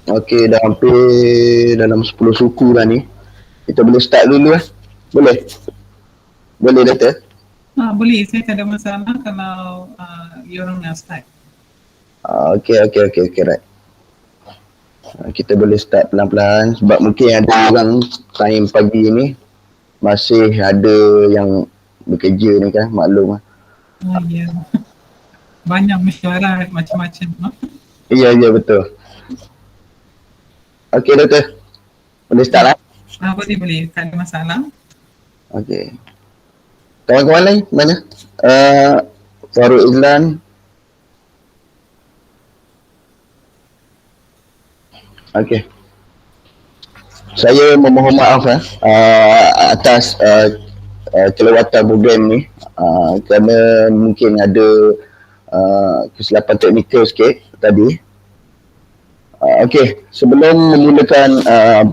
Okey, dah hampir dalam 10 suku dah ni. Kita boleh start dulu lah. Boleh? Boleh, Doktor? Boleh, saya tak ada masalah kalau you orang nak start. Okey, right. Kita boleh start pelan-pelan sebab mungkin ada orang time pagi ni masih ada yang bekerja ni kan, maklum lah. Ya. Banyak mesyuarat macam-macam. Ya, betul. Okey, Doktor. Boleh start lah? Boleh, tak ada masalah. Okey. Kawan-kawan lain mana? Farul Izlan. Okey. Saya memohon maaf atas kelewatan program ni kerana mungkin ada kesilapan teknikal sikit tadi. Okey, sebelum memulakan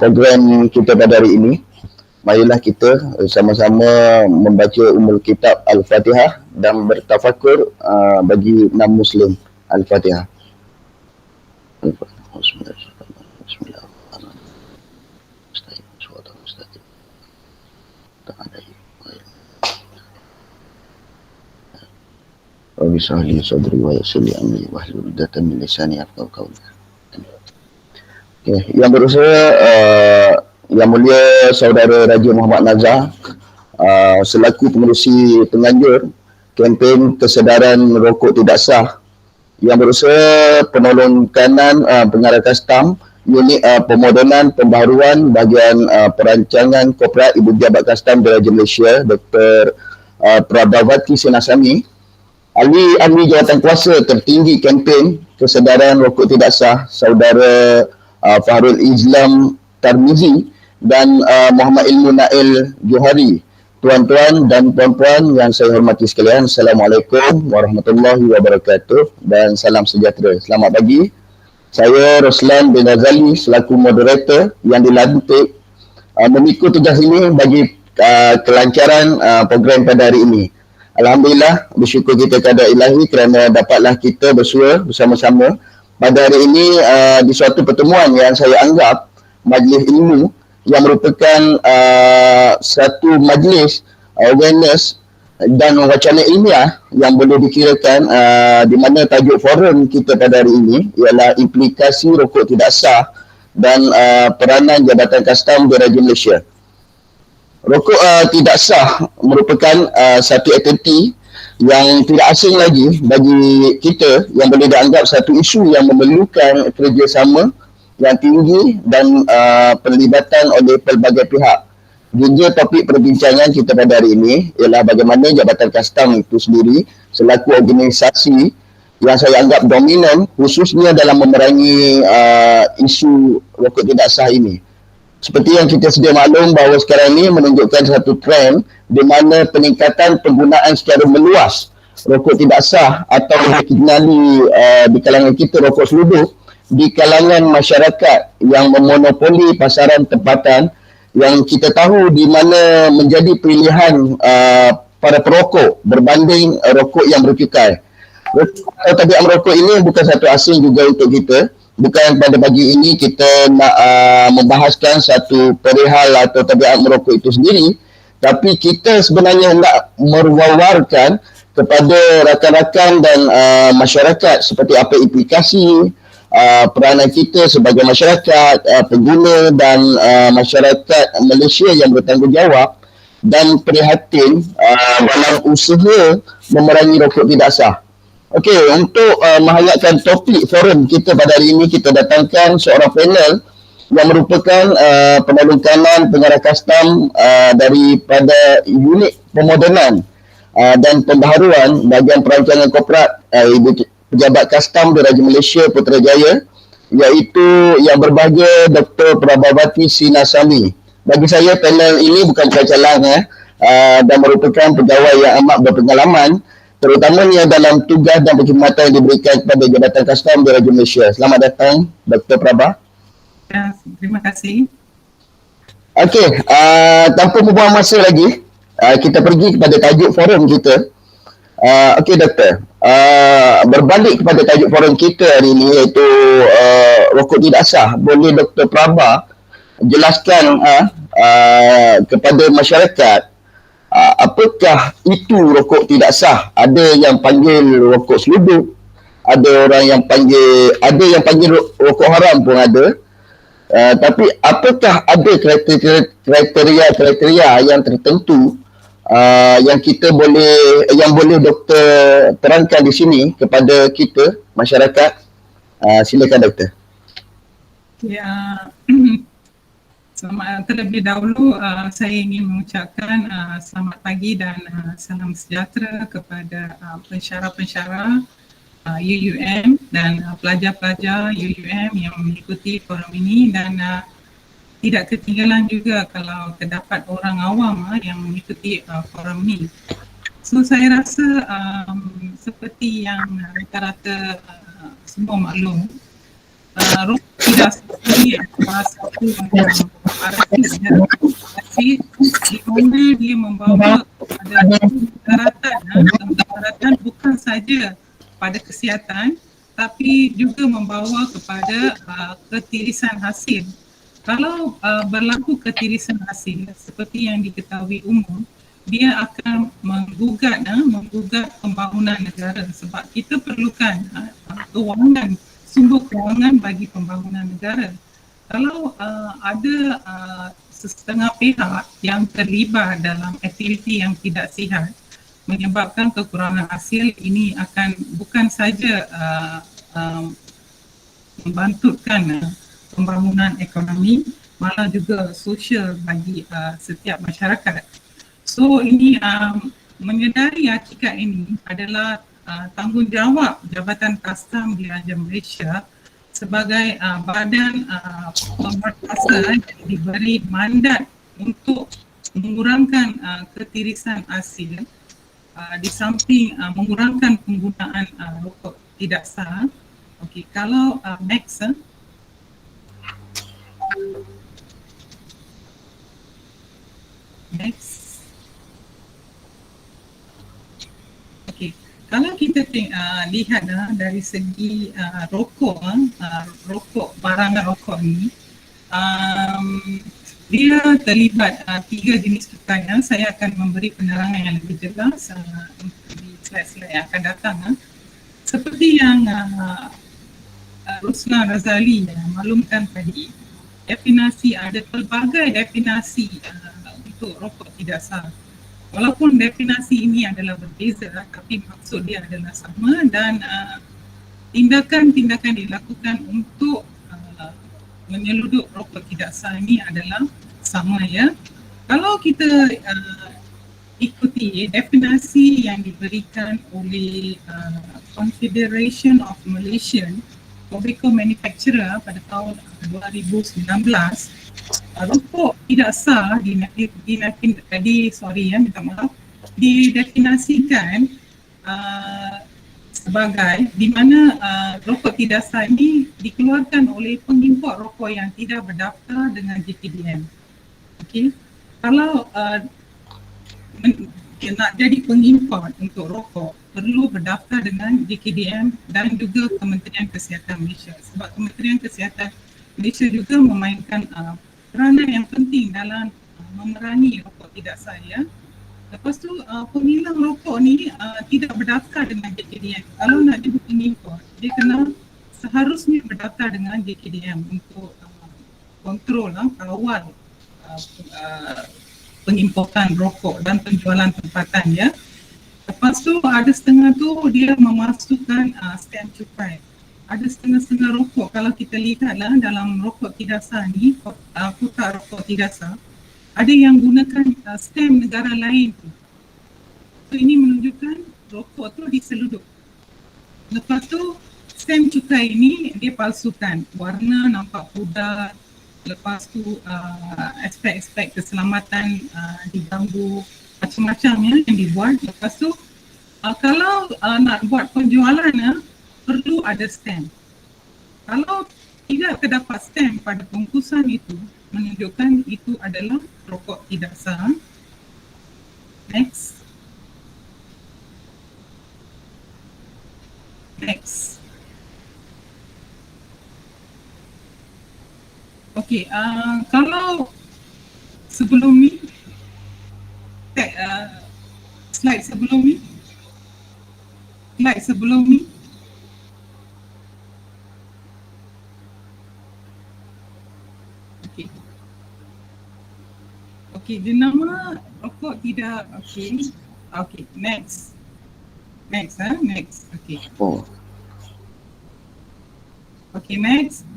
program kita pada hari ini, marilah kita sama-sama membaca Ummul Kitab Al-Fatihah dan bertafakur bagi enam Muslim. Al-Fatihah. Rabbi shrah sadri wa yassir li amri wahlul 'uqdatam min lisani yafqahu qawli. Okay. Yang berusaha Yang Mulia Saudara Raja Muhammad Nazar selaku pengerusi penganjur kempen kesedaran rokok tidak sah, yang berusaha penolong kanan pengarah kastam unit pemodenan pembaharuan bahagian perancangan korporat Ibu Pejabat Kastam Diraja Malaysia Dr. Prabhavati Sinasami, ahli jawatankuasa tertinggi kempen kesedaran rokok tidak sah Saudara Fahrul Islam Tarmizi dan Muhammad Ilmu Nail Johari. Tuan-tuan dan puan-puan yang saya hormati sekalian, Assalamualaikum warahmatullahi wabarakatuh dan salam sejahtera. Selamat pagi. Saya Roslan bin Azali selaku moderator yang dilantik memikul tugas ini bagi kelancaran program pada hari ini. Alhamdulillah, bersyukur kita kepada Ilahi kerana dapatlah kita bersua bersama-sama pada hari ini di suatu pertemuan yang saya anggap majlis ilmu yang merupakan satu majlis awareness dan wacana ilmiah yang boleh dikirakan di mana tajuk forum kita pada hari ini ialah implikasi rokok tidak sah dan peranan Jabatan Kastam Diraja Malaysia. Rokok tidak sah merupakan satu aktiviti yang tidak asing lagi bagi kita yang boleh dianggap satu isu yang memerlukan kerjasama yang tinggi dan perlibatan oleh pelbagai pihak. Juga topik perbincangan kita pada hari ini ialah bagaimana Jabatan Kastam itu sendiri selaku organisasi yang saya anggap dominan khususnya dalam memerangi isu rokok tidak sah ini. Seperti yang kita sedia maklum bahawa sekarang ini menunjukkan satu trend di mana peningkatan penggunaan secara meluas rokok tidak sah atau dikenali di kalangan kita rokok seluduh di kalangan masyarakat yang memonopoli pasaran tempatan yang kita tahu di mana menjadi pilihan para perokok berbanding rokok yang bercukai. Tabiat merokok ini bukan satu asing juga untuk kita. Bukan pada pagi ini kita nak membahaskan satu perihal atau tabiat merokok itu sendiri, tapi kita sebenarnya nak mewawarkan kepada rakan-rakan dan masyarakat seperti apa implikasi peranan kita sebagai masyarakat, pengguna dan masyarakat Malaysia yang bertanggungjawab dan prihatin dalam usaha memerangi rokok tidak sah. Okey, untuk menghangatkan topik forum kita pada hari ini, kita datangkan seorang panel yang merupakan penolong kanan pengarah kastam daripada unit pemodenan dan pembaharuan bahagian perancangan korporat Ibu Pejabat Kastam Diraja Malaysia Putrajaya, iaitu yang berbahagia Dr. Prabhavati Sinasami. Bagi saya panel ini bukan calang dan merupakan pegawai yang amat berpengalaman terutamanya dalam tugas dan perkhidmatan yang diberikan kepada Jabatan Kastam Diraja Malaysia. Selamat datang Dr. Prabha. Ya, terima kasih. Okey, tanpa membuang masa lagi, kita pergi kepada tajuk forum kita. Okey doktor. Berbalik kepada tajuk forum kita hari ini iaitu rokok tidak sah. Boleh Dr. Prabha jelaskan kepada masyarakat apakah itu rokok tidak sah? Ada yang panggil rokok seluduk, ada yang panggil rokok haram pun ada. Tapi apakah ada kriteria yang tertentu yang boleh doktor terangkan di sini kepada kita masyarakat? Silakan doktor. Ya, terlebih dahulu saya ingin mengucapkan selamat pagi dan salam sejahtera kepada pensyarah-pensyarah UUM dan pelajar-pelajar UUM yang mengikuti forum ini, dan tidak ketinggalan juga kalau terdapat orang awam yang mengikuti forum ini. So saya rasa seperti yang rata-rata semua maklum, rokok tidak sendiri adalah satu artis di mana dia membawa kepada mudaratan bukan saja pada kesihatan tapi juga membawa kepada ketirisan hasil. Kalau berlaku ketirisan hasil seperti yang diketahui umum, dia akan menggugat pembangunan negara, sebab kita perlukan kewangan, sumber kewangan bagi pembangunan negara. Kalau ada setengah pihak yang terlibat dalam aktiviti yang tidak sihat menyebabkan kekurangan hasil, ini akan bukan saja membantutkan pembangunan ekonomi, malah juga sosial bagi setiap masyarakat. So ini menyedari hakikat ini adalah tanggungjawab Jabatan Kastam Diraja Malaysia sebagai badan pemerkuasa yang diberi mandat untuk mengurangkan ketirisan hasil, di samping mengurangkan penggunaan rokok tidak sah. Okey, kalau next okey, kalau kita lihat dari segi rokok, barangan rokok ni, dia terlibat 3 jenis cukai. Saya akan memberi penerangan yang lebih jelas di slide-slide yang akan datang. Seperti yang Ruslan Razali maklumkan tadi, ada pelbagai definasi untuk rokok tidak sah. Walaupun definisi ini adalah berbeza, tapi maksud dia adalah sama, dan tindakan-tindakan dilakukan untuk menyeludup rokok tidak sah ini adalah sama, ya. Kalau kita ikuti definisi yang diberikan oleh Confederation of Malaysian Tobacco Manufacturer pada tahun 2019, rokok tidak sah didefinisikan sebagai di mana rokok tidak sah ini dikeluarkan oleh pengimport rokok yang tidak berdaftar dengan JKDM. Okey, kalau nak jadi pengimport untuk rokok perlu berdaftar dengan JKDM dan juga Kementerian Kesihatan Malaysia, sebab Kementerian Kesihatan Malaysia juga memainkan peranan yang penting dalam memerangi rokok tidak sah, ya. Lepas tu pemilang rokok ni tidak berdaftar dengan JKDM. Kalau nak jadi pengimport, dia kena seharusnya berdaftar dengan JKDM untuk kontrol, kawal pengimportan rokok dan penjualan tempatan, ya. Lepas tu ada setengah tu dia memasukkan stamp cukai. Ada setengah-setengah rokok, kalau kita lihatlah dalam rokok tidak sah ni, kotak rokok tidak sah, ada yang gunakan stem negara lain tu. So ini menunjukkan rokok tu diseludup. Lepas tu stem cukai ini dia palsukan, warna nampak pudar, lepas tu aspek-aspek keselamatan diganggu, macam-macam yang dibuat. Lepas tu kalau nak buat penjualan perlu ada stem. Kalau tidak terdapat stem pada bungkusan itu, menunjukkan itu adalah rokok tidak sah. Next. Next. Okey, kalau sebelum ni, slide sebelum ni, okey. Okey, jenama rokok tidak, okey. Okey, next. Next. Okey. Oh. Okey, next.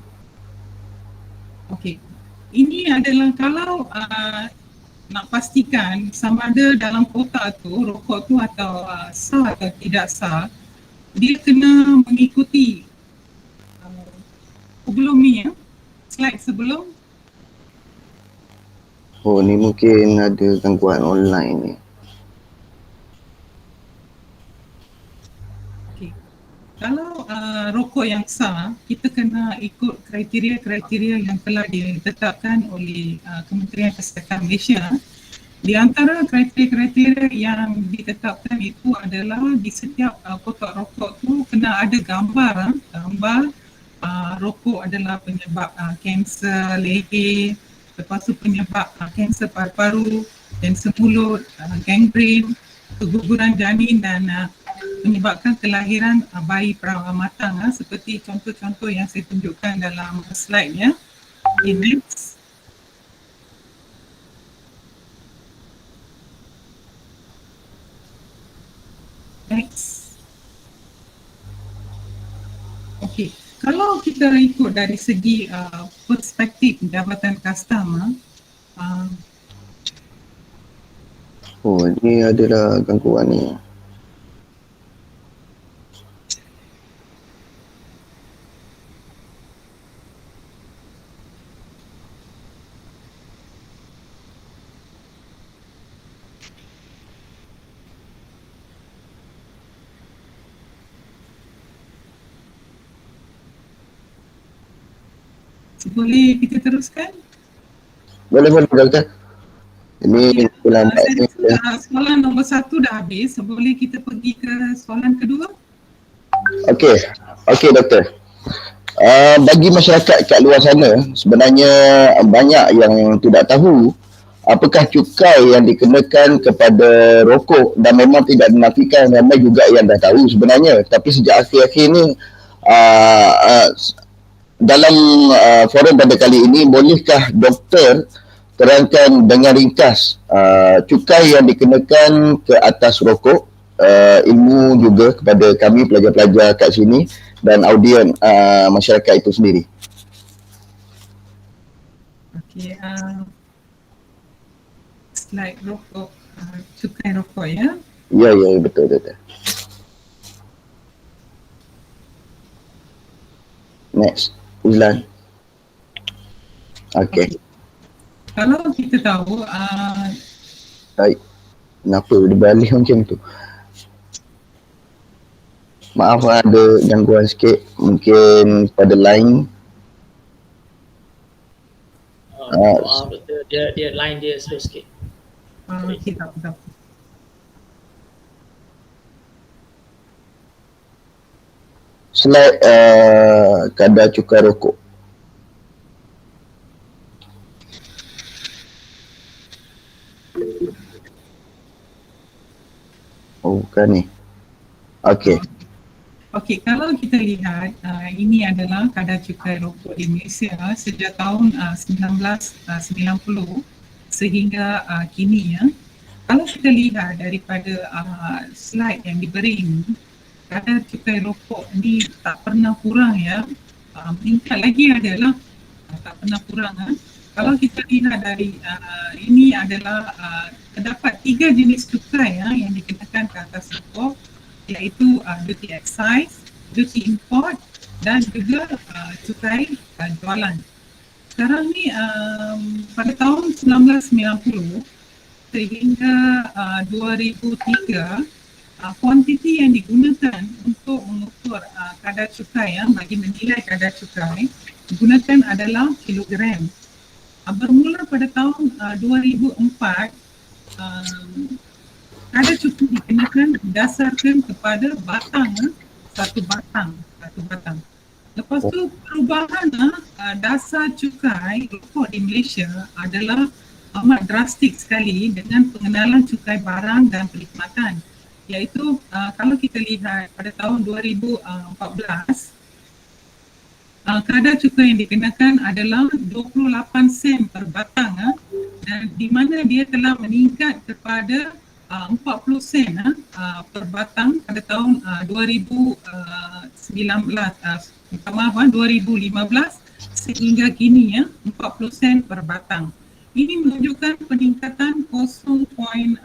Okey. Ini adalah kalau nak pastikan sama ada dalam kotak tu, rokok tu atau sah atau tidak sah, dia kena mengikuti sebelum ni ya. Slide sebelum. Oh, ni mungkin ada gangguan online ni. Okey. Kalau rokok yang sah, kita kena ikut kriteria-kriteria yang telah ditetapkan oleh Kementerian Kesihatan Malaysia. Di antara kriteria-kriteria yang ditetapkan itu adalah di setiap kotak rokok tu kena ada gambar rokok adalah penyebab kanser leher, lepas tu penyebab kanser paru-paru, kanser mulut, gangrene, keguguran janin dan menyebabkan kelahiran bayi matang seperti contoh-contoh yang saya tunjukkan dalam slide ya. Okay, next. Next. Okey, kalau kita ikut dari segi perspektif Jabatan Custom, Oh, ni adalah gangguan ni. boleh kita teruskan? Boleh doktor. Ini lambat ni. Soalan nombor 1 dah habis, boleh kita pergi ke soalan kedua? Okey doktor. Bagi masyarakat kat luar sana, sebenarnya banyak yang tidak tahu apakah cukai yang dikenakan kepada rokok, dan memang tidak dinafikan ramai juga yang dah tahu sebenarnya. Tapi sejak akhir-akhir ni dalam forum pada kali ini, bolehkah doktor terangkan dengan ringkas cukai yang dikenakan ke atas rokok, ilmu juga kepada kami pelajar-pelajar kat sini dan audien masyarakat itu sendiri. Okey, slide rokok, cukai rokok ya. Ya, betul. Next, Uzlan. Okey. Kalau kita tahu, Baik. Kenapa dia balik macam tu? Maaf ada gangguan sikit, mungkin pada line. Maaf doktor, dia line dia slow sikit. okey, tak. Slide kadar cukai rokok. Oh, bukan ni. Okey. Okey, kalau kita lihat ini adalah kadar cukai rokok di Malaysia sejak tahun 1990 sehingga kini ya. Kalau kita lihat daripada slide yang diberi ini, kadar cukai rokok ni tak pernah kurang ya. Meningkat lagi adalah tak pernah kurang. Kalau kita lihat dari ini adalah terdapat 3 jenis cukai yang dikenakan ke atas rokok, iaitu duty excise, duty import dan juga cukai jualan. Sekarang ni pada tahun 1990 sehingga 2003, kuantiti yang digunakan untuk mengukur kadar cukai bagi menilai kadar cukai digunakan adalah kilogram. Bermula pada tahun 2004, kadar cukai dikenakan berdasarkan kepada batang satu batang. Lepas tu perubahan dasar cukai rokok di Malaysia adalah amat drastik sekali dengan pengenalan cukai barang dan perkhidmatan, iaitu kalau kita lihat pada tahun 2014 kadar cukai yang dikenakan adalah 28 sen per batang dan di mana dia telah meningkat kepada 40 sen per batang pada tahun 2015 sehingga kini 40 sen per batang. Ini menunjukkan peningkatan 0.28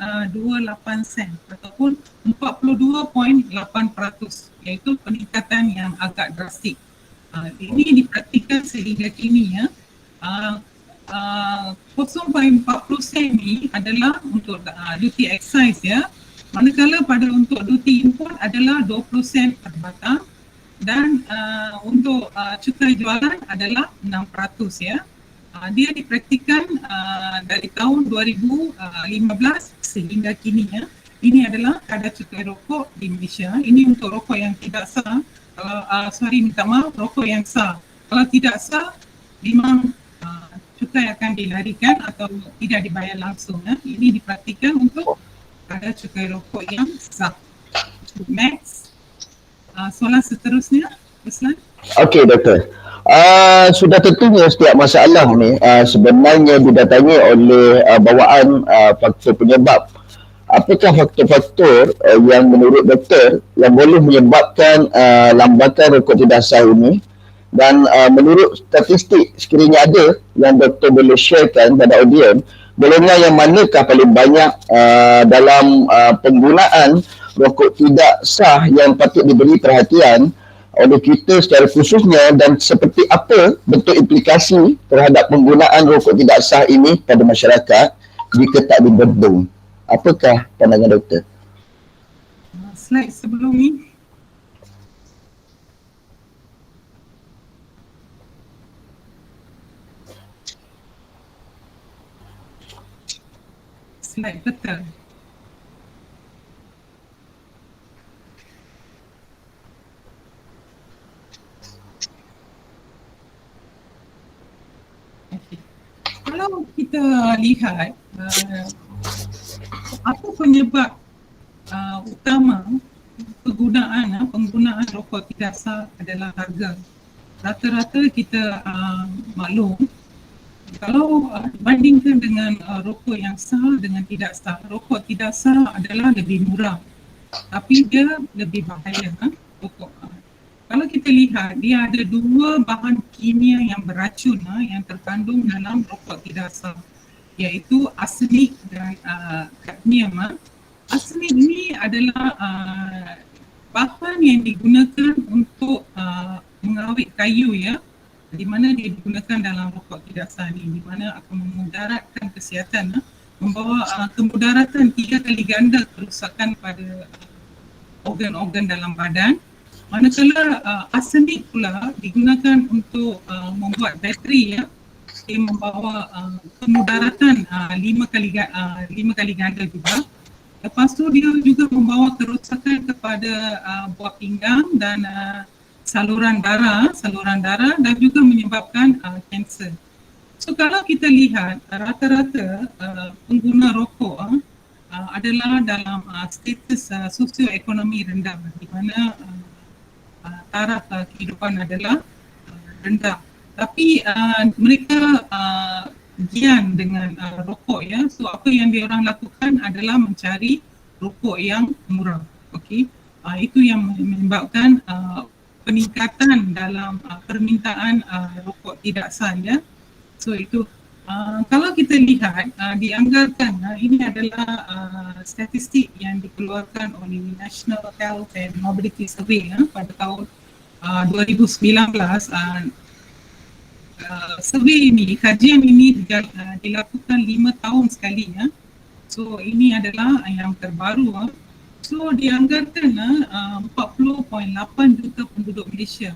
sen ataupun 42.8%, iaitu peningkatan yang agak drastik. Ini dipraktikkan sehingga kini 0.40 sen ni adalah untuk duty excise manakala pada untuk duty import adalah 20 sen per batang dan untuk cukai jualan adalah 6%. Dia dipraktikkan dari tahun 2015 sehingga kini ini adalah kadar cukai rokok di Malaysia. Ini untuk rokok yang tidak sah. Minta maaf, rokok yang sah. Kalau tidak sah, memang cukai akan dilarikan atau tidak dibayar langsung. Ini dipraktikkan untuk kadar cukai rokok yang sah. Next. Soalan seterusnya, Ruslan. Okey, Doktor. Sudah tentunya setiap masalah ni sebenarnya didatangi oleh bawaan faktor penyebab. Apakah faktor-faktor yang menurut doktor yang boleh menyebabkan lambatan rokok tidak sah ini, dan menurut statistik sekiranya ada yang doktor boleh sharekan pada audien, golongan yang manakah paling banyak dalam penggunaan rokok tidak sah yang patut diberi perhatian oleh kita secara khususnya, dan seperti apa bentuk implikasi terhadap penggunaan rokok tidak sah ini pada masyarakat jika tak dibendung? Apakah pandangan doktor? Slide sebelum ni. Slide betul. Kalau kita lihat apa penyebab utama penggunaan rokok tidak sah adalah harga. Rata-rata kita maklum kalau bandingkan dengan rokok yang sah dengan tidak sah, rokok tidak sah adalah lebih murah tapi dia lebih bahaya rokok. Kalau kita lihat, dia ada dua bahan kimia yang beracun yang terkandung dalam rokok tidak sah, iaitu arsenik dan kadmium. Arsenik ini adalah bahan yang digunakan untuk mengawet kayu di mana dia digunakan dalam rokok tidak sah ini, di mana akan memudaratkan kesihatan, membawa kemudaratan 3 kali ganda kerusakan pada organ-organ dalam badan. Manakala arsenik pula digunakan untuk membuat bateri dia membawa kemudaratan 5 kali ganda juga. Lepas tu dia juga membawa kerosakan kepada buah pinggang dan saluran darah dan juga menyebabkan kanser. So kalau kita lihat rata-rata pengguna rokok adalah dalam status sosioekonomi rendah, di mana taraf kehidupan adalah rendah. Tapi mereka gian dengan rokok So apa yang diorang lakukan adalah mencari rokok yang murah. Okey. Itu yang menyebabkan peningkatan dalam permintaan rokok tidak sah So itu kalau kita lihat dianggarkan ini adalah statistik yang dikeluarkan oleh National Health and Mobility Survey pada tahun 2019. Survey ini, kajian ini dilakukan 5 tahun sekali So ini adalah yang terbaru So dianggarkan 40.8 juta penduduk Malaysia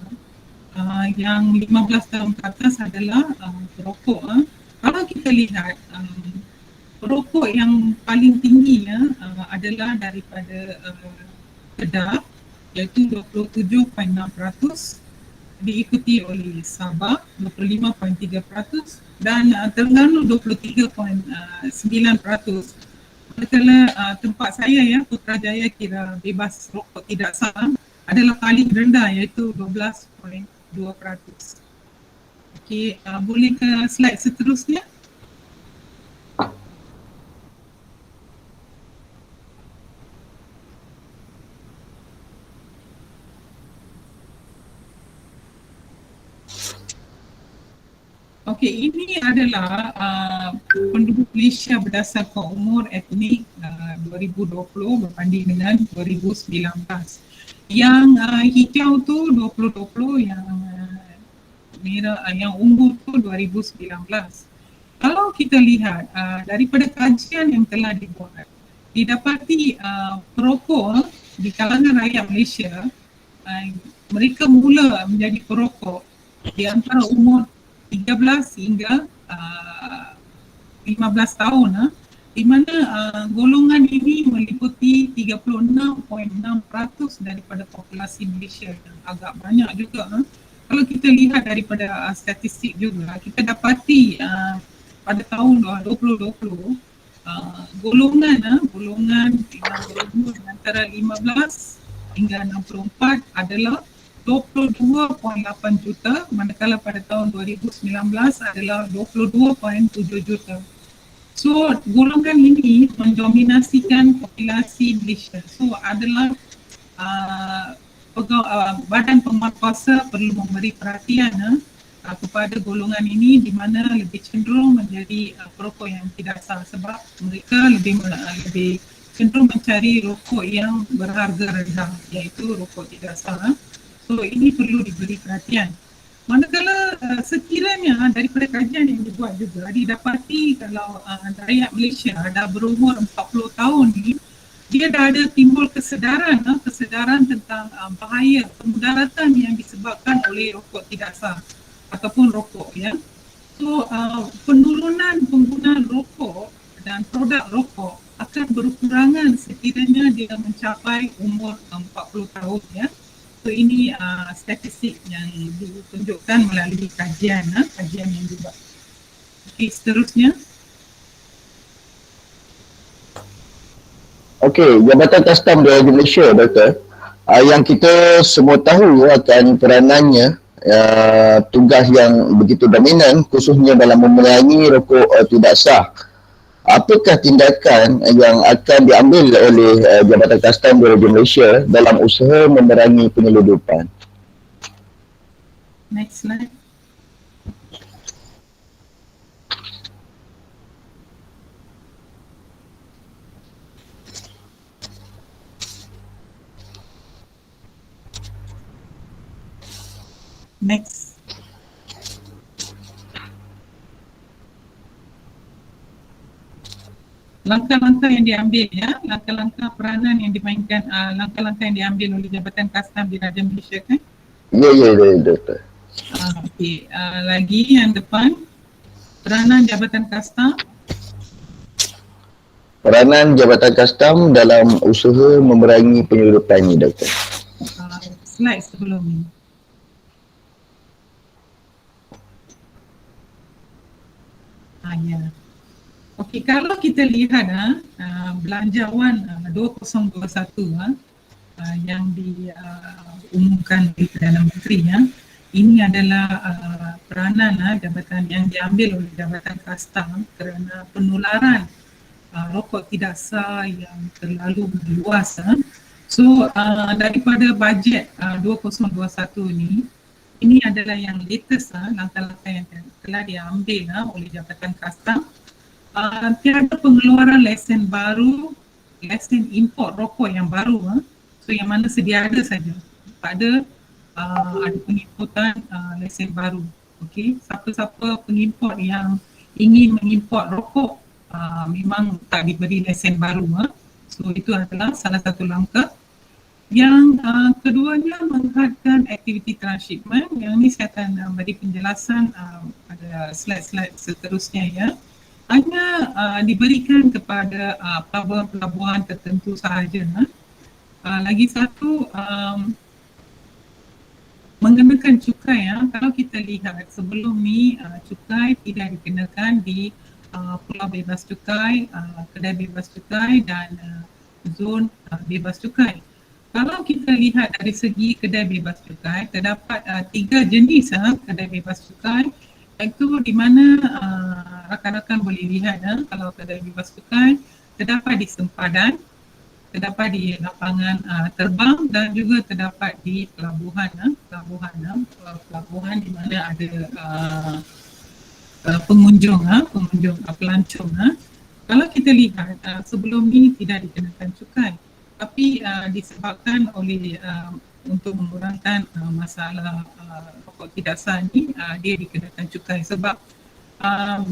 yang 15 tahun ke atas adalah perokok. Kalau kita lihat perokok yang paling tinggi adalah daripada Kedah iaitu 27.6%, diikuti oleh Sabah 25.3% dan Terengganu 23.9%. Manakala tempat saya ya, Putrajaya kira bebas rokok tidak sah adalah paling rendah iaitu 12.2%. Okey, boleh ke slide seterusnya? Okey, ini adalah penduduk Malaysia berdasarkan umur etnik 2020 berbanding dengan 2019. Yang hijau tu 2020, yang merah, yang ungu tu 2019. Kalau kita lihat daripada kajian yang telah dibuat, didapati perokok di kalangan rakyat Malaysia, mereka mula menjadi perokok di antara umur 13 hingga 15 tahun, di mana golongan ini meliputi 36.6% daripada populasi Malaysia, yang agak banyak juga. Kalau kita lihat daripada statistik juga, kita dapati pada tahun 2020 golongan yang berumur antara 15 hingga 64 adalah 22.8 juta, manakala pada tahun 2019 adalah 22.7 juta. So, golongan ini mendominasikan populasi Malaysia. So, adalah Badan Penguatkuasa perlu memberi perhatian kepada golongan ini, di mana lebih cenderung menjadi perokok yang tidak sah, sebab mereka lebih cenderung mencari rokok yang berharga rendah, iaitu rokok tidak sah. So ini perlu diberi perhatian. Manakala sekiranya daripada kajian yang dibuat juga, didapati kalau rakyat Malaysia dah berumur 40 tahun ni, dia dah ada timbul kesedaran tentang bahaya kemudaratan yang disebabkan oleh rokok tidak sah ataupun rokok ya. So penurunan penggunaan rokok dan produk rokok akan berkurangan sekiranya dia mencapai umur 40 tahun ya. So ini statistik yang ditunjukkan melalui kajian yang dibuat. Okey, seterusnya. Okey, Jabatan Kastam di Malaysia, Doktor, yang kita semua tahu akan peranannya, tugas yang begitu dominan khususnya dalam memerangi rokok tidak sah. Apakah tindakan yang akan diambil oleh Jabatan Kastam di Malaysia dalam usaha memerangi penyeludupan? Next slide. Next. Langkah-langkah yang diambil ya, langkah-langkah peranan yang dimainkan, langkah-langkah yang diambil oleh Jabatan Kastam di Raja Malaysia kan? Ya, Doktor. Okey, lagi yang depan, peranan Jabatan Kastam. Peranan Jabatan Kastam dalam usaha memerangi penyeludupan ini, Doktor. Slide sebelum ni. Ya. Okey, kalau kita lihat belanjawan 2021 yang diumumkan oleh Perdana Menteri ini adalah peranan jabatan yang diambil oleh Jabatan Kastam kerana penularan rokok tidak sah yang terlalu luas. So daripada bajet 2021 ini adalah yang latest langkah-langkah yang telah diambil oleh Jabatan Kastam. Tiada pengeluaran lesen baru, lesen import rokok yang baru, so yang mana sedia ada saja. Tak ada penginputan lesen baru. Okey, siapa-siapa pengimport yang ingin mengimport rokok memang tak diberi lesen baru. So itu adalah salah satu langkah. Yang keduanya menghadkan aktiviti transhipment. Yang ini saya akan beri penjelasan pada slide-slide seterusnya ya. Hanya diberikan kepada pelabuhan-pelabuhan tertentu sahaja Lagi satu, mengenakan cukai ya. Kalau kita lihat sebelum ni cukai tidak dikenakan di pulau bebas cukai, kedai bebas cukai dan zon bebas cukai. Kalau kita lihat dari segi kedai bebas cukai, terdapat 3 jenis kedai bebas cukai, iaitu di mana rakan-rakan boleh lihat kalau kedai bebas cukai terdapat di sempadan, terdapat di lapangan terbang dan juga terdapat di pelabuhan pelabuhan di mana ada pengunjung pelancong. Kalau kita lihat sebelum ni tidak dikenakan cukai, tapi disebabkan oleh untuk mengurangkan masalah rokok tidak sah ni, dia dikenakan cukai sebab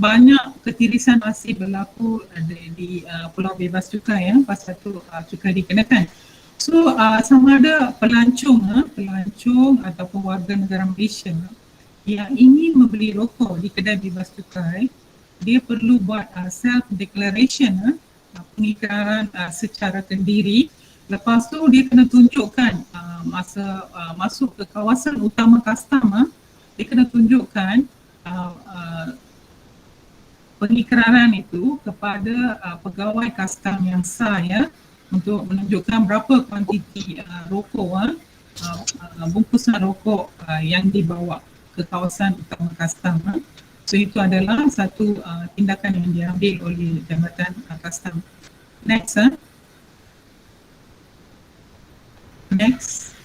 banyak ketirisan masih berlaku di pulau bebas cukai pasal tu cukai dikenakan. So sama ada pelancong ataupun warga negara Malaysia yang ingin membeli rokok di kedai bebas cukai, dia perlu buat self declaration, pengikraran secara kendiri. Lepas tu dia kena tunjukkan masa masuk ke kawasan utama custom, dia kena tunjukkan pengikraran itu kepada pegawai custom yang sah untuk menunjukkan berapa kuantiti rokok, bungkusan rokok yang dibawa ke kawasan utama custom. So itu adalah satu tindakan yang diambil oleh Jabatan Custom. Next. Next.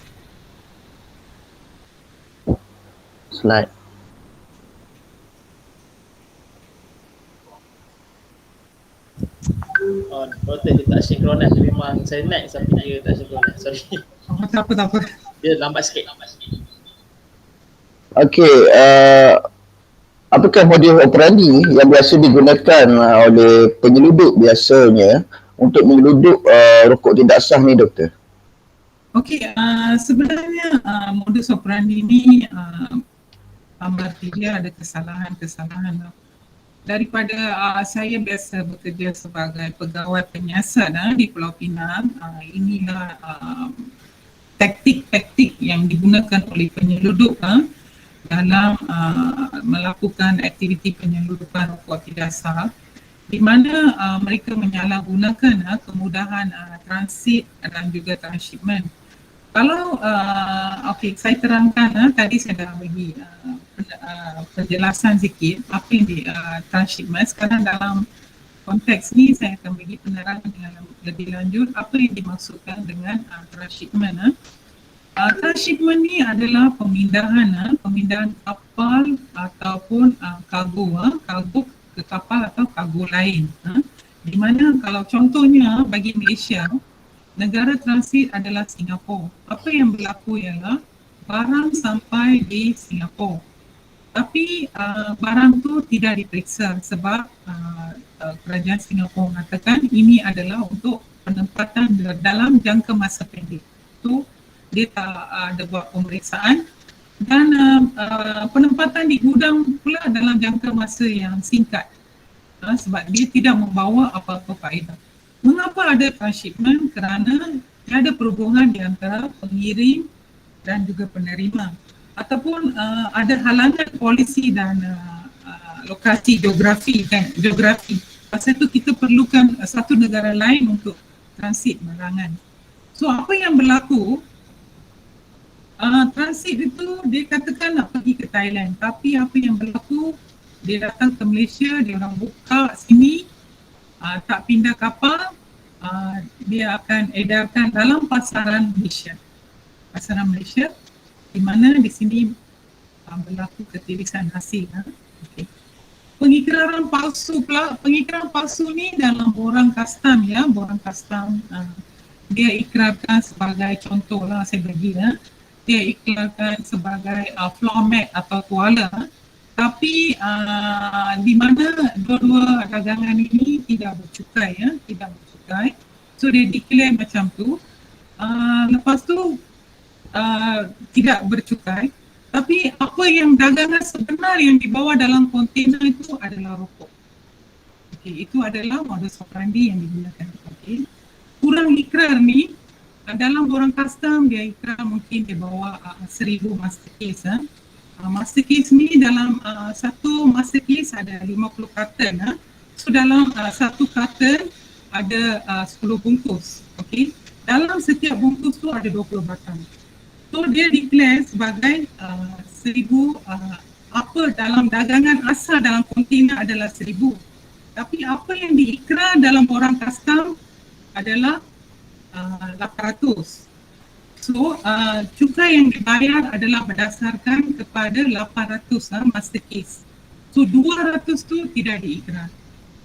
Slide. Betul dia tak synkronis, memang saya next tapi dia tak synkronis, sorry. Tak apa. Dia lambat sikit. Okey, apakah modus operandi yang biasa digunakan oleh penyelundup biasanya untuk menyelundup rokok tidak sah ni, Doktor? Okey, sebenarnya modus operandi ni berarti dia ada kesalahan. Daripada saya biasa bekerja sebagai pegawai penyiasat di Pulau Pinang, inilah taktik-taktik yang digunakan oleh penyelundup dalam melakukan aktiviti penyelundupan rokok tidak sah, di mana mereka menyalahgunakan kemudahan transit dan juga transshipment. Kalau saya terangkan tadi saya dah bagi penjelasan sikit apa yang di transshipment. Sekarang dalam konteks ni saya akan bagi penerangan dengan lebih lanjut apa yang dimaksudkan dengan transshipment. Transshipment ni adalah pemindahan kapal ataupun kargo ke kapal atau kargo lain. Di mana kalau contohnya bagi Malaysia, negara transit adalah Singapura. Apa yang berlaku ialah barang sampai di Singapura, tapi barang tu tidak diperiksa sebab kerajaan Singapura mengatakan ini adalah untuk penempatan dalam jangka masa pendek. So dia tak ada buat pemeriksaan dan penempatan di gudang pula dalam jangka masa yang singkat sebab dia tidak membawa apa-apa faedah. Mengapa ada transshipment? Kerana ada perhubungan di antara pengirim dan juga penerima, ataupun ada halangan polisi dan lokasi geografi. Pasal itu kita perlukan satu negara lain untuk transit barangan. So apa yang berlaku, transit itu dia katakan nak pergi ke Thailand, tapi apa yang berlaku, dia datang ke Malaysia, dia orang buka sini, tak pindah kapal, dia akan edarkan dalam pasaran Malaysia, di mana di sini berlaku ketirisan hasil. Okay. Pengikraran palsu ni dalam borang custom dia ikrarkan sebagai contohlah saya bagi dia ikrarkan sebagai floor mat atau tuala, tapi di mana dua-dua dagangan ini tidak bercukai, so dia declare macam tu. Lepas tu tidak bercukai, tapi apa yang dagangan sebenar yang dibawa dalam kontainer itu adalah rokok. Okay, itu adalah modus operandi yang digunakan. Okay. Kurang ikrar ni dalam borang custom dia ikrar mungkin dia bawa 1000 master case. Master case ni dalam satu master case ada 50 carton. So dalam satu carton ada 10 bungkus. Okay. Dalam setiap bungkus tu ada 20 batang. So dia declare sebagai 1000 apa dalam dagangan asal dalam kontainer adalah 1000. Tapi apa yang diikrar dalam borang custom adalah 800. So cukai yang dibayar adalah berdasarkan kepada 800 master case. So 200 tu tidak diikrar.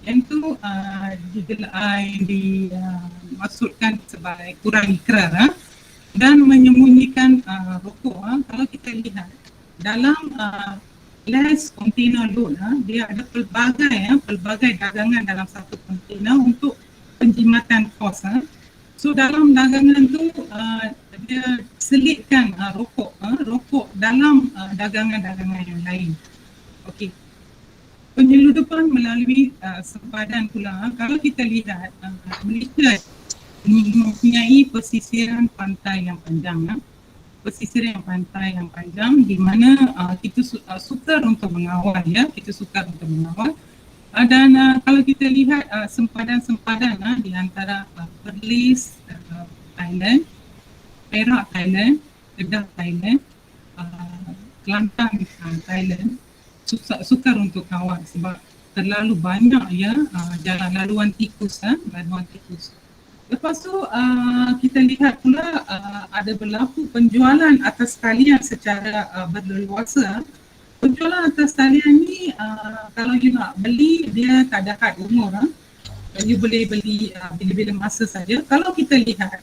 Yang tu dimaksudkan sebagai kurang ikrar dan menyembunyikan rokok. Kalau kita lihat dalam less container load, dia ada pelbagai dagangan dalam satu container untuk penjimatan kos. So dalam dagangan tu dia selitkan rokok dalam dagangan-dagangan yang lain. Okey. Penyeludupan melalui sempadan pula. Kalau kita lihat Malaysia mempunyai pesisiran pantai yang panjang. Pesisiran pantai yang panjang di mana kita sukar untuk mengawal kita sukar untuk mengawal. Dan kalau kita lihat sempadan-sempadan di antara Perlis, Thailand, Perak, Thailand, Kedah, Thailand, Kelantan, Thailand, sukar untuk kawal sebab terlalu banyak jalan laluan tikus. Lepas tu kita lihat pula ada berlaku penjualan atas talian secara berleluasa. Penjualan atas talian ni kalau you nak beli dia tak ada had umur. You boleh beli bila-bila masa saja. Kalau kita lihat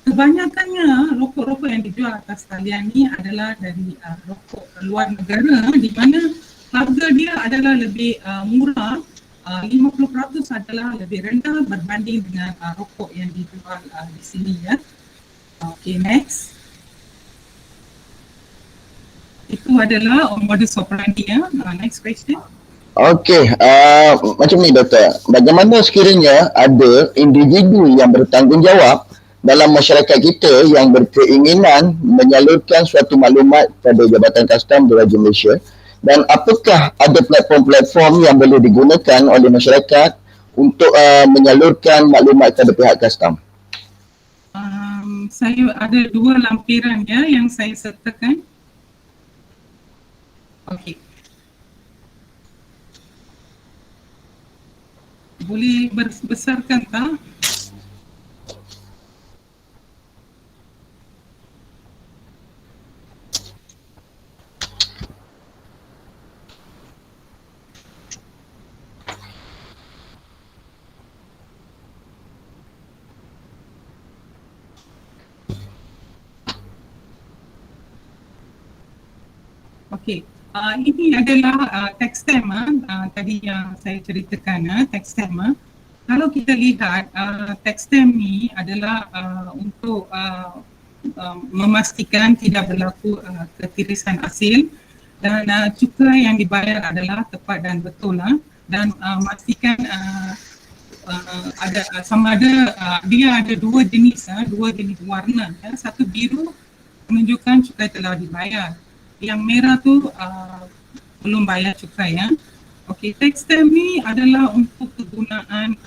kebanyakannya rokok-rokok yang dijual atas talian ni adalah dari rokok luar negara di mana harga dia adalah lebih murah. 50% adalah lebih rendah berbanding dengan rokok yang dijual di sini Okay, next. Itu adalah modus operandi Next question. Okey, macam ni Doktor. Bagaimana sekiranya ada individu yang bertanggungjawab dalam masyarakat kita yang berkeinginan menyalurkan suatu maklumat pada Jabatan Kastam di Raja Malaysia, dan apakah ada platform-platform yang boleh digunakan oleh masyarakat untuk menyalurkan maklumat kepada pihak Kastam? Saya ada 2 lampiran yang saya sertakan. Okey. Boleh besarkan tak? Okey. Ini adalah Textem tadi yang saya ceritakan Textem. Kalau kita lihat Textem ni adalah untuk memastikan tidak berlaku ketirisan hasil dan cukai yang dibayar adalah tepat dan betul dan memastikan ada sama ada dia ada dua jenis warna satu biru menunjukkan cukai telah dibayar. Yang merah tu belum bayar cukai Okey, Textem ni adalah untuk kegunaan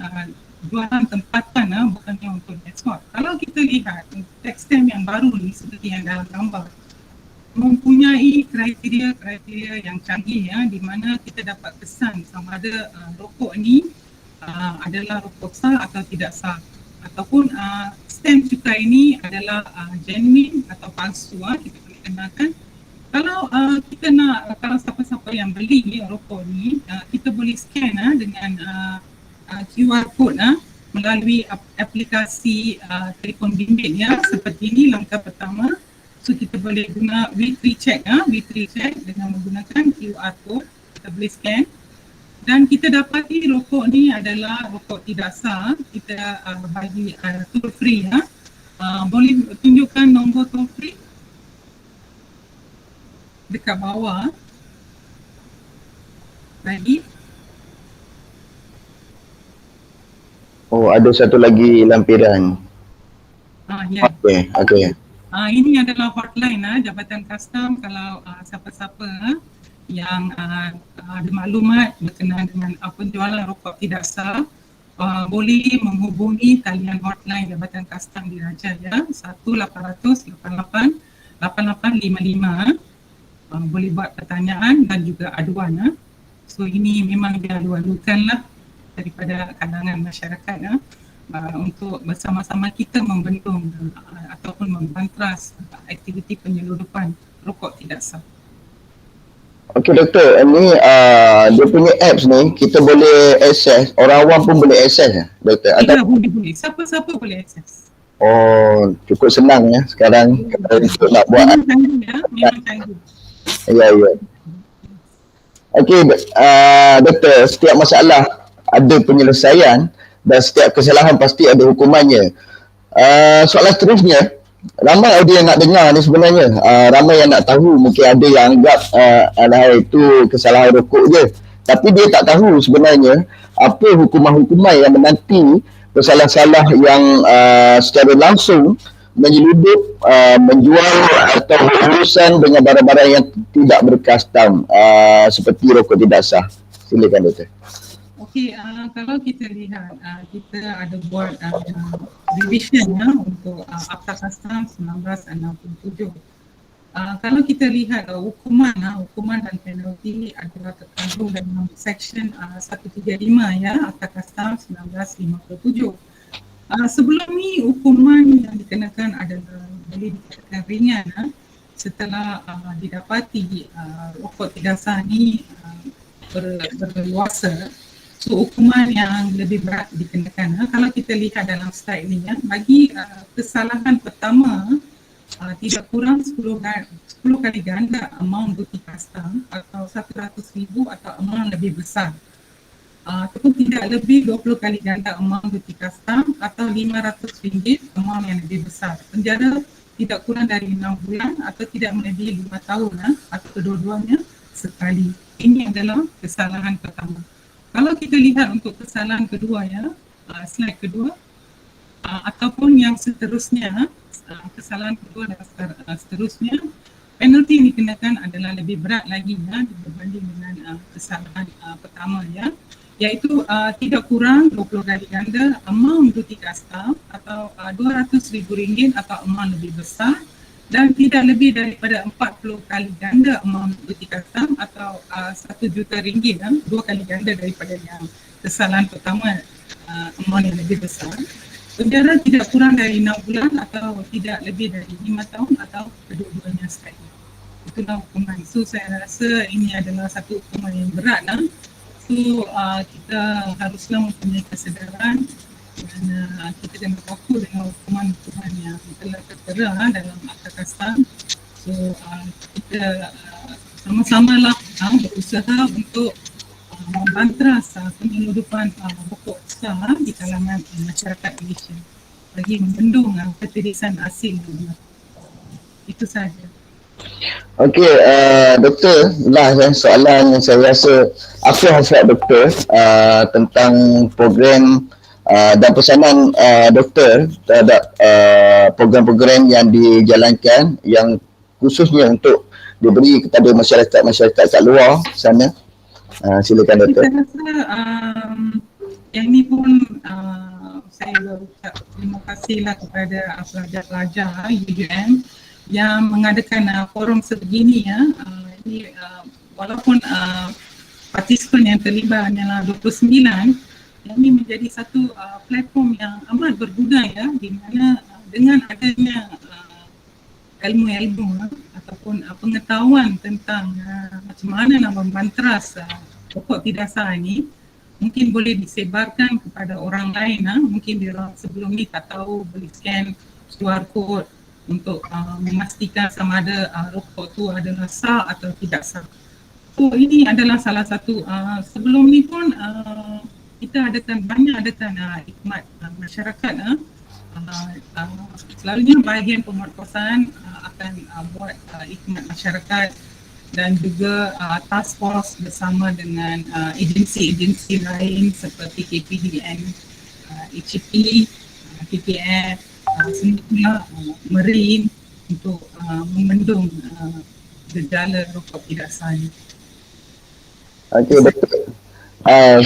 jualan tempatan bukannya untuk ekspor. Kalau kita lihat Textem yang baru ni seperti yang dalam gambar mempunyai kriteria yang canggih di mana kita dapat kesan sama ada rokok ni adalah rokok sah atau tidak sah ataupun stamp cukai ni adalah genuine atau palsu kita boleh kenalkan. Kalau kita nak, kalau siapa-siapa yang beli rokok ni, kita boleh scan dengan QR code melalui aplikasi telefon bimbit seperti ini langkah pertama. So kita boleh guna V3 check dengan menggunakan QR code, kita boleh scan dan kita dapati rokok ni adalah rokok tidak sah. Kita bagi toll free boleh tunjukkan nombor toll free dekat bawah tadi. Oh, ada satu lagi lampiran. Ya. Okey. Ini adalah hotline Jabatan Custom kalau siapa-siapa yang ada maklumat berkenaan dengan penjualan rokok tidak sah, boleh menghubungi talian hotline Jabatan Custom Diraja ya, 1-800-88-8855. Boleh buat pertanyaan dan juga aduan. So ini memang diadu-adukanlah daripada kalangan masyarakat untuk bersama-sama kita membendung ataupun membantras aktiviti penyeludupan rokok tidak sah. Okey doktor, ni dia punya apps ni kita boleh akses, orang awam pun boleh akses doktor? Ya, boleh. Siapa-siapa boleh akses. Oh, cukup senang ya sekarang kalau untuk nak buat. Memang canggih. Ya. Okey, doktor, setiap masalah ada penyelesaian dan setiap kesalahan pasti ada hukumannya. Soalan seterusnya, ramai ada yang nak dengar ni sebenarnya. Ramai yang nak tahu, mungkin ada yang anggap itu kesalahan rokok je. Tapi dia tak tahu sebenarnya apa hukuman-hukuman yang menanti pesalah-salah yang secara langsung menyeludup, menjual atau berurusan dengan barang-barang yang tidak berkastam seperti rokok tidak sah. Silakan doktor. Okey, kalau kita lihat, kita ada buat revision untuk Akta Custom 1967. Kalau kita lihat hukuman dan penalti adalah terkandung dalam Section 135 ya, Akta Custom 1957. Sebelum ni hukuman yang dikenakan adalah boleh dikatakan ringan setelah didapati rokok tidak sah ni berluasa. So hukuman yang lebih berat dikenakan. Kalau kita lihat dalam slide ni bagi kesalahan pertama tidak kurang 10 kali ganda amount duty custom atau 100,000 atau amount lebih besar. Ataupun tidak lebih 20 kali ganda amount duty custom atau RM500 amount yang lebih besar. Penjara tidak kurang dari 6 bulan atau tidak melebihi 5 tahun atau kedua-duanya sekali. Ini adalah kesalahan pertama. Kalau kita lihat untuk kesalahan kedua slide kedua ataupun yang seterusnya, kesalahan kedua dan seterusnya, penalti yang dikenakan adalah lebih berat lagi berbanding dengan kesalahan pertama iaitu tidak kurang 20 kali ganda amount duty custom atau RM200,000 atau amount lebih besar dan tidak lebih daripada 40 kali ganda amount duty custom atau RM1 juta, 2 kali ganda daripada yang kesalahan pertama amount yang lebih besar. Penjara tidak kurang dari 6 bulan atau tidak lebih dari 5 tahun atau kedua-duanya sekali. Itulah hukuman. So saya rasa ini adalah satu hukuman yang berat So kita haruslah mempunyai kesedaran dan kita kena fokus dengan hukuman-hukuman yang telah tertera dalam Akta Custom. So kita sama-samalah berusaha untuk membantras penyeludupan rokok sah di kalangan masyarakat Malaysia bagi membendung ketirisan asil. Itu sahaja. Okey, doktor, soalan yang saya rasa apa hasrat doktor tentang program dan pesanan doktor terhadap program-program yang dijalankan yang khususnya untuk diberi kepada masyarakat kat luar sana. Silakan doktor. Saya rasa yang ni pun saya berucap terima kasihlah kepada pelajar-pelajar UUM yang mengadakan forum sebegini ini walaupun partisipan yang terlibat hanyalah 29, yang ini menjadi satu platform yang amat berguna di mana dengan adanya ilmu-ilmu ataupun pengetahuan tentang macam mana nak membantras rokok tidak sah ini mungkin boleh disebarkan kepada orang lain. Mungkin dia sebelum ni tak tahu boleh scan QR code untuk memastikan sama ada rokok tu adalah sah atau tidak sah. So ini adalah salah satu, sebelum ni pun kita banyak adakan khidmat masyarakat. Selalunya bahagian pemerkosaan akan buat khidmat masyarakat dan juga task force bersama dengan agensi-agensi lain seperti KPDN, HEP, KPF, semula merin untuk membendung gejala rokok tidak sah ni. Okey, betul.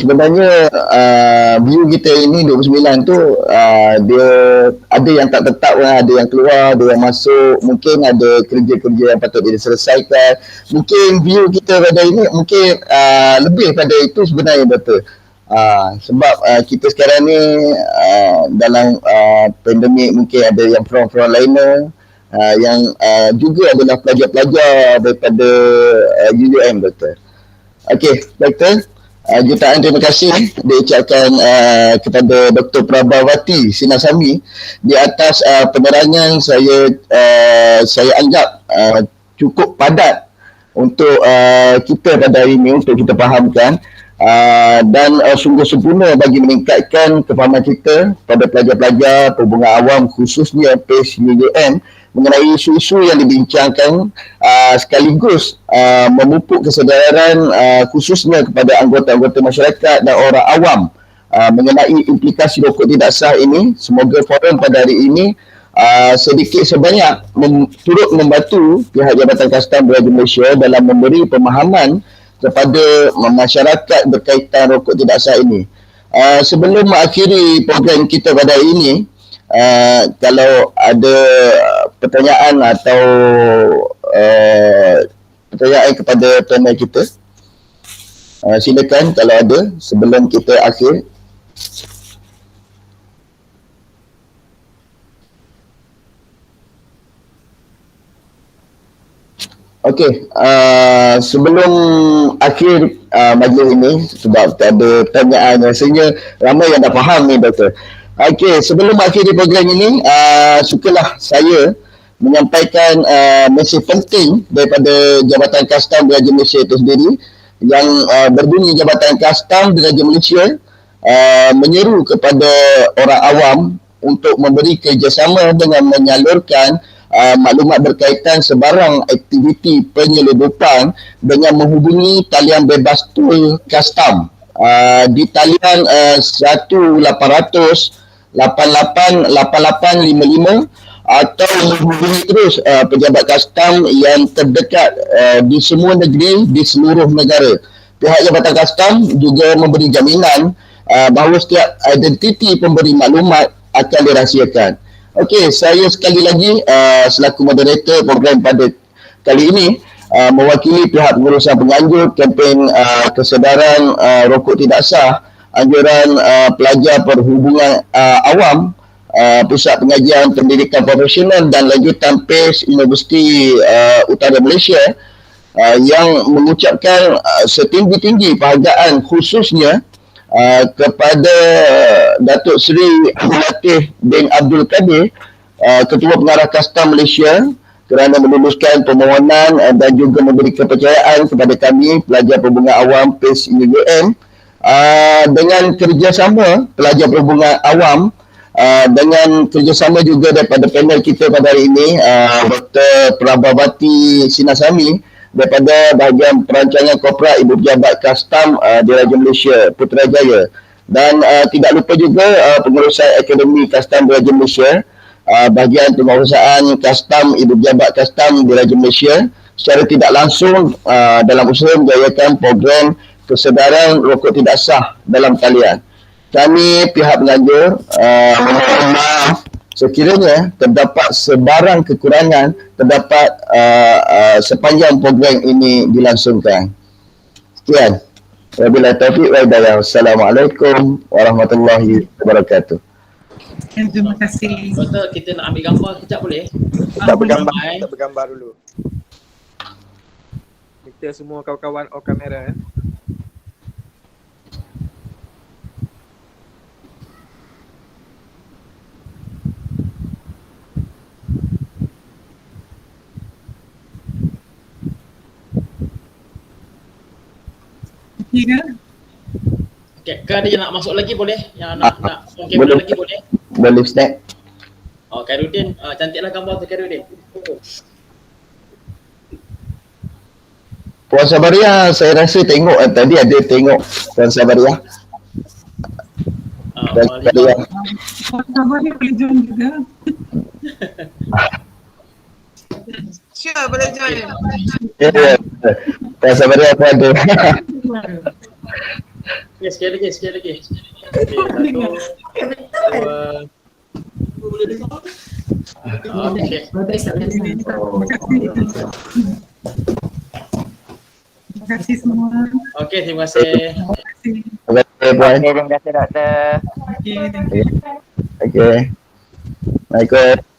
Sebenarnya view kita ini 29 tu dia ada yang tak tetap, ada yang keluar, ada yang masuk, mungkin ada kerja-kerja yang patut diselesaikan. Mungkin view kita pada ini mungkin lebih pada itu sebenarnya betul. Sebab kita sekarang ni dalam pandemik mungkin ada yang frontliner yang juga adalah pelajar-pelajar daripada UUM betul. Okey, doktor. Jutaan terima kasih diucapkan kepada Dr. Prabhavati Sinasami di atas penerangan saya anggap cukup padat untuk kita pada hari ini untuk kita fahamkan dan sungguh sempurna bagi meningkatkan kefahaman kita pada pelajar-pelajar perhubungan awam khususnya PACE UUM mengenai isu-isu yang dibincangkan sekaligus memupuk kesedaran khususnya kepada anggota-anggota masyarakat dan orang awam mengenai implikasi rokok tidak sah ini. Semoga forum pada hari ini sedikit sebanyak turut membantu pihak Jabatan Kastam Diraja Malaysia dalam memberi pemahaman kepada masyarakat berkaitan rokok tidak sah ini. Sebelum mengakhiri program kita pada hari ini, kalau ada pertanyaan atau pertanyaan kepada panel kita, silakan kalau ada sebelum kita akhir. Okey, sebelum akhir majlis ini, sebab tak ada pertanyaan, rasanya ramai yang dah faham ni doktor. Okey, sebelum akhiri program ini, sukalah saya menyampaikan mesej penting daripada Jabatan Kastam Diraja Malaysia itu sendiri yang berbunyi Jabatan Kastam Diraja Malaysia menyeru kepada orang awam untuk memberi kerjasama dengan menyalurkan maklumat berkaitan sebarang aktiviti penyeludupan dengan menghubungi talian bebas tol Kastam di talian 1800 888855 atau menghubungi terus pejabat kastam yang terdekat di semua negeri di seluruh negara. Pihak Jabatan Kastam juga memberi jaminan bahawa setiap identiti pemberi maklumat akan dirahsiakan. Okey, saya sekali lagi selaku moderator program pada kali ini mewakili pihak pengurusan penganjur kempen kesedaran rokok tidak sah anjuran pelajar perhubungan awam Pusat Pengajian Pendidikan Profesional dan Lanjutan PACE Universiti Utara Malaysia yang mengucapkan setinggi-tinggi penghargaan khususnya kepada Datuk Seri Abdul Latif bin Abdul Kadir, Ketua Pengarah Kastam Malaysia, kerana meluluskan permohonan dan juga memberi kepercayaan kepada kami pelajar perhubungan awam PACE UUM dengan kerjasama pelajar perhubungan awam dengan kerjasama juga daripada panel kita pada hari ini, Dr. Prabhavati Sinasami daripada bahagian perancangan korporat Ibu Pejabat Kastam Diraja Malaysia Putrajaya, dan tidak lupa juga pengurusan Akademi Kastam Diraja Malaysia, bahagian pengurusan Kastam Ibu Pejabat Kastam Diraja Malaysia secara tidak langsung dalam usaha menjayakan program kesedaran rokok tidak sah dalam talian. Kami pihak penganjur mohon maaf sekiranya terdapat sebarang kekurangan terdapat sepanjang program ini dilangsungkan. Sekian. Wabillahi taufiq wal hidayah. Assalamualaikum warahmatullahi wabarakatuh. Terima kasih. Doktor, kita nak ambil gambar kejap boleh? Kita bergambar dulu. Kita semua kawan-kawan on kamera. Okey ke? Okay, ke ada yang nak masuk lagi boleh? Yang nak on kamera Boleh. lagi boleh? Boleh Ustaz? Oh, Khairuddin, cantiklah gambar tu Khairuddin. Puan Sabaria, saya rasa tengok tadi ada tengok Puan Sabaria. Assalamualaikum. Sabar ni boleh join juga. Sure, boleh join. Ya. Tak sabar dia apa ada. Okay, sekali lagi. Okay, 1, 2. Okay. Terima kasih semua. Okay, terima kasih. Okey, puan. Terima kasih doktor. Okay, thank you. Okey. Assalamualaikum.